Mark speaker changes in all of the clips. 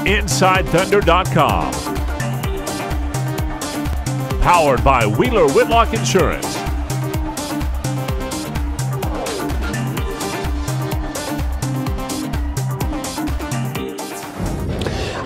Speaker 1: InsideThunder.com. Powered by Wheeler Whitlock Insurance.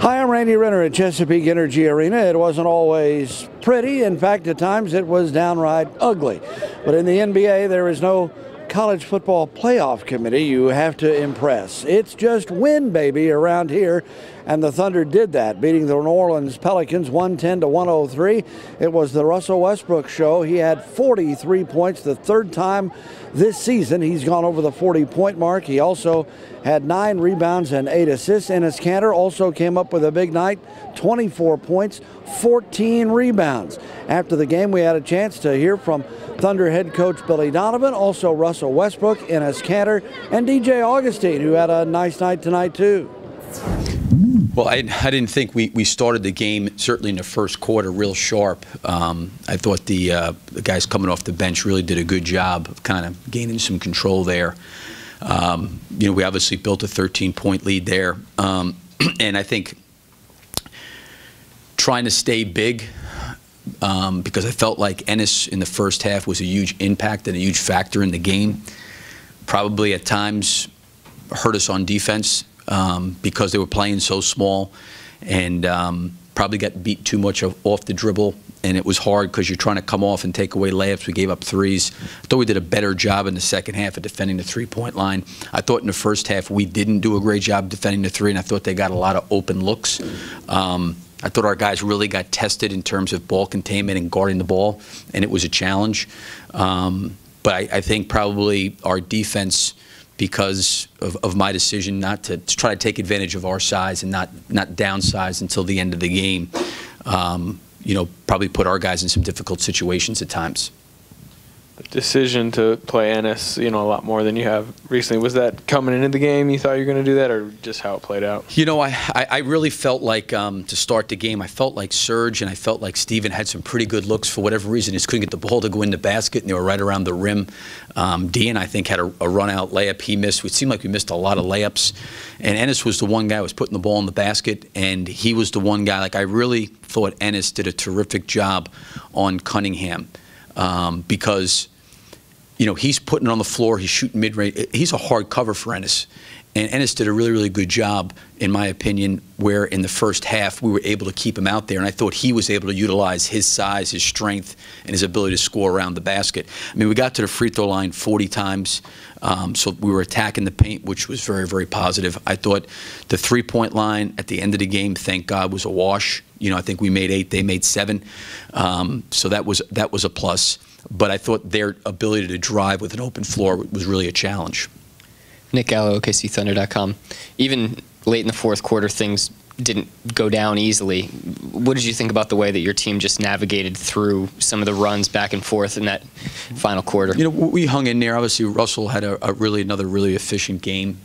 Speaker 2: Hi, I'm Randy Renner at Chesapeake Energy Arena. It wasn't always pretty. In fact, at times it was downright ugly. But in the NBA, there is no college football playoff committee. You have to impress. It's just win, baby, around here. And the Thunder did that, beating the New Orleans Pelicans 110-103. It was the Russell Westbrook show. He had 43 points, the third time this season he's gone over the 40-point mark. He also had 9 rebounds and 8 assists. Enes Kanter also came up with a big night, 24 points, 14 rebounds. After the game, we had a chance to hear from Thunder head coach Billy Donovan, also Russell Westbrook, Enes Kanter, and DJ Augustin, who had a nice night tonight too.
Speaker 3: Well, I didn't think we started the game, certainly in the first quarter, real sharp. I thought the guys coming off the bench really did a good job of kind of gaining some control there. You know, we obviously built a 13-point lead there. And I think trying to stay big, because I felt like Enes in the first half was a huge impact and a huge factor in the game. Probably at times hurt us on defense. Because they were playing so small, and probably got beat too much off the dribble, and it was hard because you're trying to come off and take away layups. We gave up threes. I thought we did a better job in the second half of defending the three-point line. I thought in the first half we didn't do a great job defending the three, and I thought they got a lot of open looks. I thought our guys really got tested in terms of ball containment and guarding the ball, and it was a challenge. But I think probably our defense, because of my decision not to try to take advantage of our size and not downsize until the end of the game, you know, probably put our guys in some difficult situations at times.
Speaker 4: The decision to play Enes, you know, a lot more than you have recently, was that coming into the game you thought you were going to do that, or just how it played out?
Speaker 3: You know, I really felt like to start the game, I felt like Serge and I felt like Steven had some pretty good looks. For whatever reason, just couldn't get the ball to go in the basket, and they were right around the rim. Dean, I think, had a run-out layup he missed. It seemed like we missed a lot of layups. And Enes was the one guy who was putting the ball in the basket, and he was the one guy. Like, I really thought Enes did a terrific job on Cunningham. Because, you know, he's putting it on the floor, he's shooting mid-range. He's a hard cover for Enes. And Enes did a really, really good job, in my opinion, where in the first half we were able to keep him out there. And I thought he was able to utilize his size, his strength, and his ability to score around the basket. I mean, we got to the free throw line 40 times. So we were attacking the paint, which was very, very positive. I thought the three-point line at the end of the game, thank God, was a wash. You know, I think we made 8, they made 7. So that was a plus. But I thought their ability to drive with an open floor was really a challenge.
Speaker 5: Nick Gallo, OKCThunder.com. Even late in the fourth quarter, things didn't go down easily. What did you think about the way that your team just navigated through some of the runs back and forth in that final quarter? You know,
Speaker 3: we hung in there. Obviously, Russell had another really efficient game.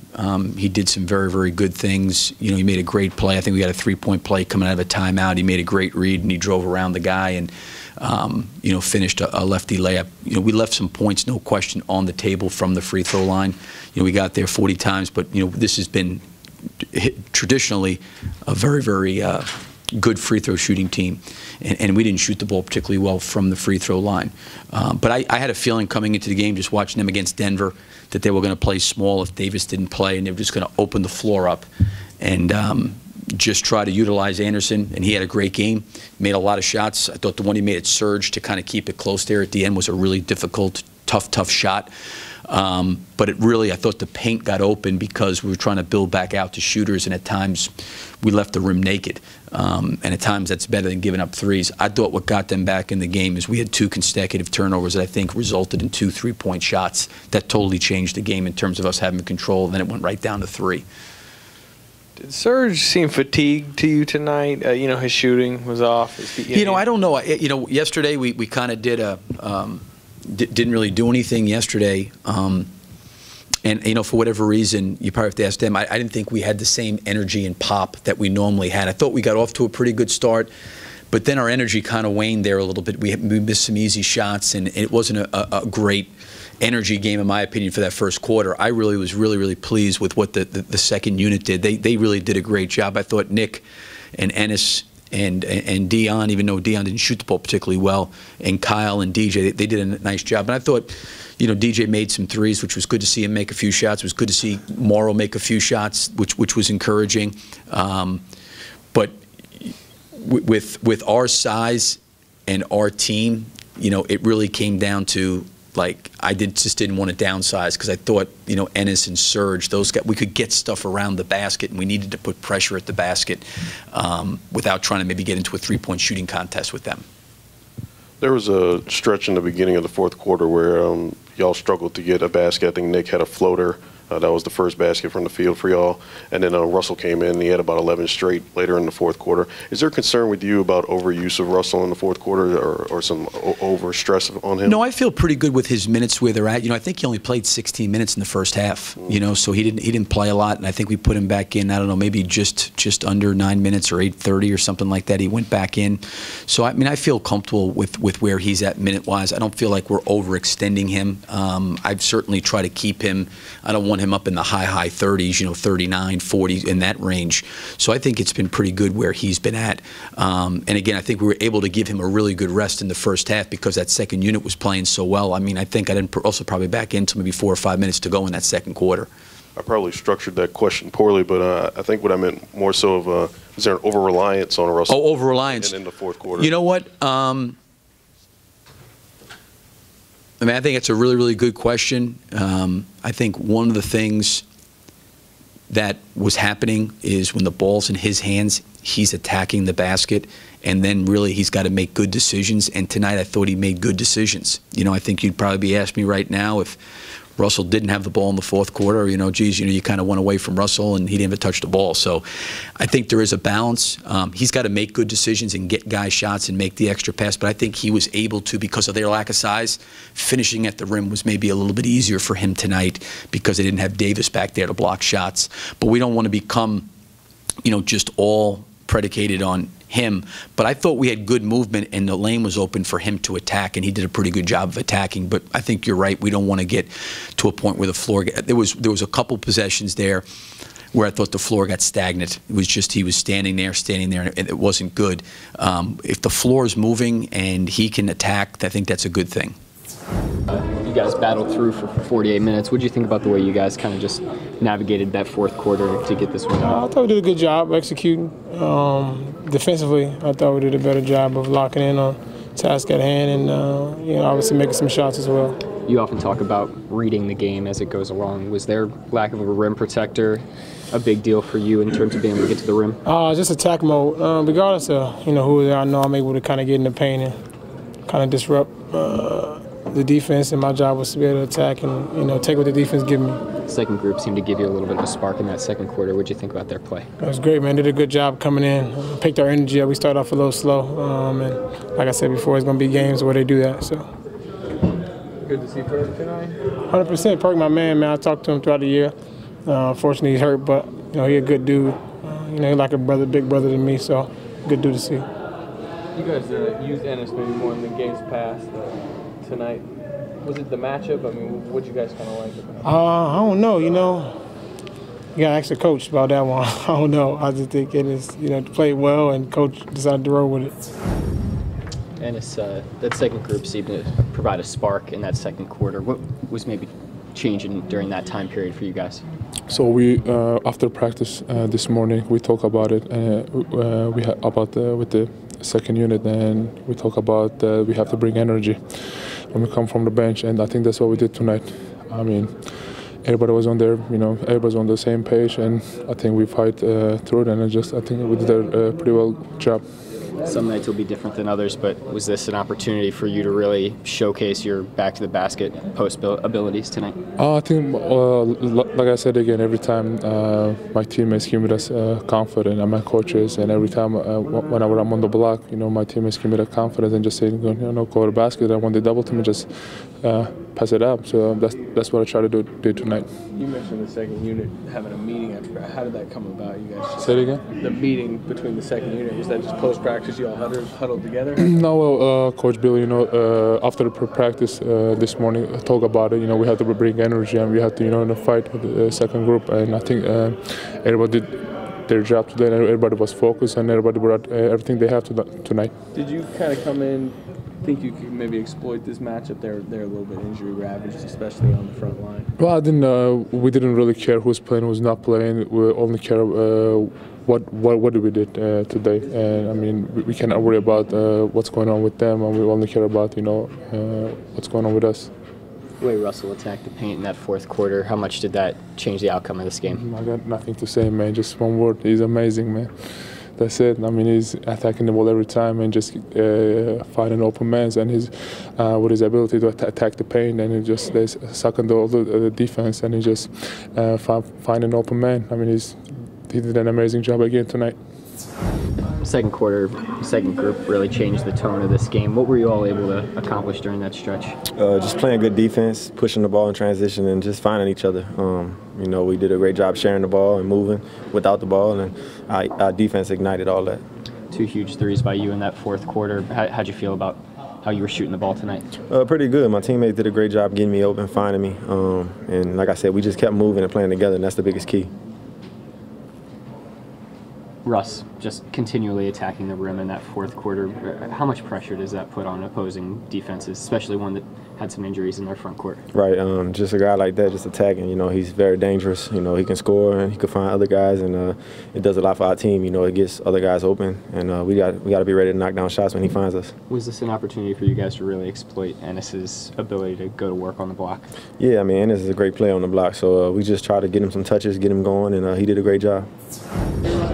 Speaker 3: He did some very, very good things. You know, he made a great play. I think we got a three-point play coming out of a timeout. He made a great read, and he drove around the guy and, you know, finished a lefty layup. You know, we left some points, no question, on the table from the free throw line. You know, we got there 40 times, but, you know, this has been traditionally a very, very good free throw shooting team, and we didn't shoot the ball particularly well from the free throw line. But I had a feeling coming into the game, just watching them against Denver, that they were going to play small if Davis didn't play, and they were just going to open the floor up and just try to utilize Anderson. And he had a great game, made a lot of shots. I thought the one he made at Serge to kind of keep it close there at the end was a really difficult, tough shot. But it really, I thought the paint got open because we were trying to build back out to shooters, and at times we left the rim naked. And at times that's better than giving up threes. I thought what got them back in the game is we had 2 consecutive turnovers that I think resulted in 2 three-point shots. That totally changed the game in terms of us having control, and then it went right down to 3.
Speaker 4: Did Serge seem fatigued to you tonight? You know, his shooting was off.
Speaker 3: You know, I don't know. You know, yesterday we kind of did a didn't really do anything yesterday. And, you know, for whatever reason, you probably have to ask them. I didn't think we had the same energy and pop that we normally had. I thought we got off to a pretty good start, but then our energy kind of waned there a little bit. We missed some easy shots, and it wasn't a great energy game, in my opinion, for that first quarter. I really was really pleased with what the second unit did. They really did a great job. I thought Nick and Enes and Dion, even though Dion didn't shoot the ball particularly well, and Kyle and DJ, they did a nice job. And I thought, you know, DJ made some threes, which was good to see him make a few shots. It was good to see Morrow make a few shots, which was encouraging. But with our size and our team, you know, it really came down to, like, I just didn't want to downsize because I thought, you know, Enes and Serge, those guys, we could get stuff around the basket, and we needed to put pressure at the basket without trying to maybe get into a three-point shooting contest with them.
Speaker 6: There was a stretch in the beginning of the fourth quarter where y'all struggled to get a basket. I think Nick had a floater. That was the first basket from the field for y'all. And then Russell came in, and he had about 11 straight later in the fourth quarter. Is there concern with you about overuse of Russell in the fourth quarter or some overstress on him?
Speaker 3: No, I feel pretty good with his minutes where they're at. You know, I think he only played 16 minutes in the first half, you know, so he didn't play a lot. And I think we put him back in, I don't know, maybe just under 9 minutes or 8:30 or something like that. He went back in. So, I mean, I feel comfortable with where he's at minute-wise. I don't feel like we're overextending him. I've certainly tried to keep him. I don't want him up in the high 30s, you know, 39, 40, in that range. So I think it's been pretty good where he's been at. And again, I think we were able to give him a really good rest in the first half because that second unit was playing so well. I mean, I think I didn't also probably back in until maybe 4 or 5 minutes to go in that second quarter.
Speaker 6: I probably structured that question poorly, but I think what I meant more so of, is there an over-reliance on Russell?
Speaker 3: Oh, over-reliance.
Speaker 6: In the fourth quarter.
Speaker 3: You know what? I mean, I think it's a really good question. I think one of the things that was happening is when the ball's in his hands, he's attacking the basket, and then really he's got to make good decisions. And tonight I thought he made good decisions. You know, I think you'd probably be asking me right now if Russell didn't have the ball in the fourth quarter, you know, geez, you know, you kind of went away from Russell and he didn't even touch the ball. So I think there is a balance. He's got to make good decisions and get guys shots and make the extra pass. But I think he was able to, because of their lack of size, finishing at the rim was maybe a little bit easier for him tonight because they didn't have Davis back there to block shots. But we don't want to become, you know, just all predicated on him. But I thought we had good movement and the lane was open for him to attack, and he did a pretty good job of attacking. But I think you're right. We don't want to get to a point where the floor there was a couple possessions there where I thought the floor got stagnant. It was just he was standing there, and it wasn't good. If the floor is moving and he can attack, I think that's a good thing.
Speaker 5: You guys battled through for 48 minutes. What did you think about the way you guys kind of just navigated that fourth quarter to get this win out?
Speaker 7: I thought we did a good job executing. Defensively, I thought we did a better job of locking in on task at hand and, you know, obviously making some shots as well.
Speaker 5: You often talk about reading the game as it goes along. Was there lack of a rim protector a big deal for you in terms of being able to get to the rim?
Speaker 7: Just attack mode. Regardless of, you know, who they are, I know I'm able to kind of get in the paint and kind of disrupt the defense, and my job was to be able to attack and, you know, take what the defense give me.
Speaker 5: Second group seemed to give you a little bit of a spark in that second quarter. What did you think about their play?
Speaker 7: It was great, man. Did a good job coming in. Picked our energy up. We started off a little slow, and like I said before, it's going to be games where they do that. So.
Speaker 4: Good to see Perk tonight.
Speaker 7: 100%. Perk, my man. I talked to him throughout the year. Unfortunately, he's hurt, but you know, he's a good dude. You know, he's like a brother, big brother to me. So, good dude to see.
Speaker 4: You guys used Enes maybe more in the games past. Tonight, was it the matchup? I mean, what did you guys kind of like about it?
Speaker 7: I don't know. You know, you got to ask the coach about that one. I don't know. I just think it is, you know, played well, and coach decided to roll with it.
Speaker 5: And that second group seemed to provide a spark in that second quarter. What was maybe changing during that time period for you guys?
Speaker 8: So we, after practice this morning, we talk about it. We had about with the second unit, and we talk about we have to bring energy when we come from the bench, and I think that's what we did tonight. I mean, everybody was on there, you know, everybody's on the same page, and I think we fight through it, and I think we did a pretty well job.
Speaker 5: Some nights will be different than others, but was this an opportunity for you to really showcase your back to the basket post abilities tonight?
Speaker 8: I think, like I said again, every time my teammates give me that confidence, and my coaches, and every time whenever I'm on the block, you know, my teammates give me that confidence and just saying, you know, go to the basket. And when they double to me, just pass it up. So that's what I try to do tonight.
Speaker 4: You mentioned the second unit having a meeting after practice. How did that come about? You guys
Speaker 8: Say it again?
Speaker 4: The meeting between the second unit, was that just post practice? You all huddled together?
Speaker 8: No, well, Coach Bill, after the practice this morning, talk about it. We have to bring energy and we have to fight with the second group. And I think everybody did their job today. And everybody was focused and everybody brought everything they have tonight.
Speaker 4: Did you kind of come in? Think you could maybe exploit this matchup? They're a little bit injury ravaged, especially on the front line.
Speaker 8: Well, we didn't really care who's playing, who's not playing. We only care what we did today. And I mean, we cannot worry about what's going on with them, and we only care about what's going on with us.
Speaker 5: The way Russell attacked the paint in that fourth quarter, how much did that change the outcome of this game?
Speaker 8: I got nothing to say, man. Just one word. He's amazing, man. That's it. I mean, he's attacking the ball every time and just finding open men, and with his ability to attack the paint, and he just sucking the defense, and he just find an open man. I mean, he did an amazing job again tonight.
Speaker 5: Second quarter, second group really changed the tone of this game. What were you all able to accomplish during that stretch?
Speaker 9: Just playing good defense, pushing the ball in transition, and just finding each other. We did a great job sharing the ball and moving without the ball, and our defense ignited all that. 2
Speaker 5: huge threes by you in that fourth quarter. How'd you feel about how you were shooting the ball tonight?
Speaker 9: Pretty good. My teammates did a great job getting me open, finding me. And like I said, we just kept moving and playing together, and that's the biggest key.
Speaker 5: Russ, just continually attacking the rim in that fourth quarter. How much pressure does that put on opposing defenses, especially one that had some injuries in their front court?
Speaker 9: Right. Just a guy like that, just attacking. He's very dangerous. He can score and he can find other guys, and it does a lot for our team. It gets other guys open, and we got to be ready to knock down shots when he finds us.
Speaker 5: Was this an opportunity for you guys to really exploit Enes's ability to go to work on the block?
Speaker 9: Yeah, I mean, Enes is a great player on the block, so we just try to get him some touches, get him going, and he did a great job.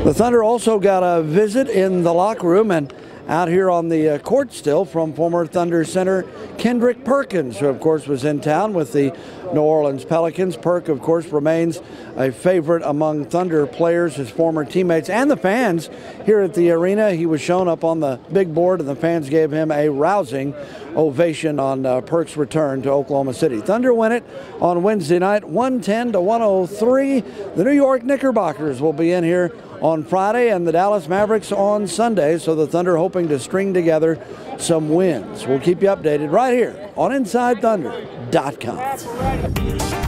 Speaker 2: The Thunder also got a visit in the locker room, and out here on the court still from former Thunder center Kendrick Perkins, who of course was in town with the New Orleans Pelicans. Perk, of course, remains a favorite among Thunder players, his former teammates, and the fans here at the arena. He was shown up on the big board, and the fans gave him a rousing ovation on Perk's return to Oklahoma City. Thunder win it on Wednesday night, 110-103. The New York Knickerbockers will be in here on Friday, and the Dallas Mavericks on Sunday, so the Thunder hoping to string together some wins. We'll keep you updated right here on InsideThunder.com.